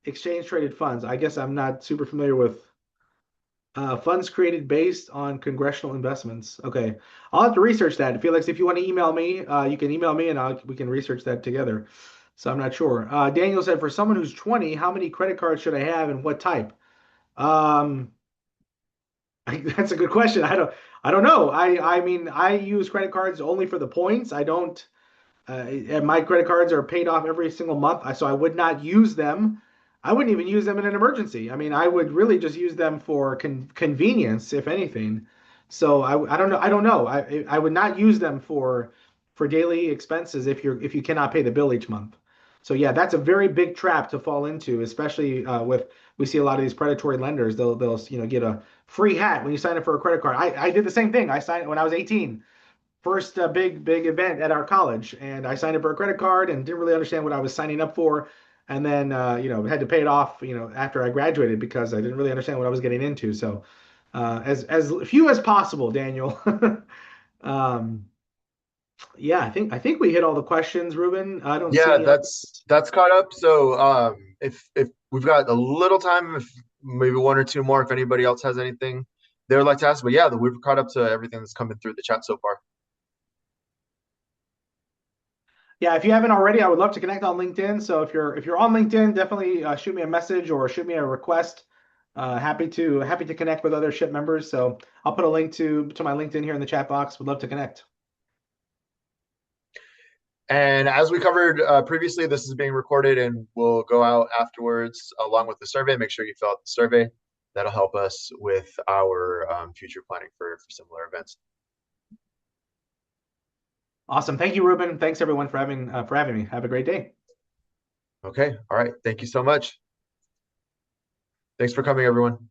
B: exchange traded funds. I guess I'm not super familiar with funds created based on congressional investments. Okay, I'll have to research that. Felix, if you want to email me, you can email me and we can research that together. So I'm not sure. Daniel said, for someone who's 20, how many credit cards should I have and what type? Um, that's a good question. I don't know. I mean, I use credit cards only for the points. I don't. And my credit cards are paid off every single month, so I would not use them. I wouldn't even use them in an emergency. I mean, I would really just use them for convenience, if anything. So I don't know. I don't know. I would not use them for daily expenses if you cannot pay the bill each month. So yeah, that's a very big trap to fall into, especially with we see a lot of these predatory lenders. They'll get a free hat when you sign up for a credit card. I did the same thing. I signed when I was 18, first big event at our college, and I signed up for a credit card and didn't really understand what I was signing up for, and then had to pay it off after I graduated because I didn't really understand what I was getting into. So as few as possible, Daniel. um, yeah, I think we hit all the questions, Ruben. I don't see
A: Yeah,
B: any other.
A: that's caught up. So if we've got a little time, if maybe one or two more, if anybody else has anything they would like to ask, but yeah, we've caught up to everything that's coming through the chat so far.
B: Yeah, if you haven't already, I would love to connect on LinkedIn. So if you're on LinkedIn, definitely shoot me a message or shoot me a request. Happy to connect with other ship members. So I'll put a link to my LinkedIn here in the chat box. Would love to connect.
A: And as we covered previously, this is being recorded and will go out afterwards along with the survey. Make sure you fill out the survey. That'll help us with our future planning for similar events.
B: Awesome. Thank you, Ruben. Thanks everyone for having me. Have a great day.
A: Okay. All right. Thank you so much. Thanks for coming, everyone.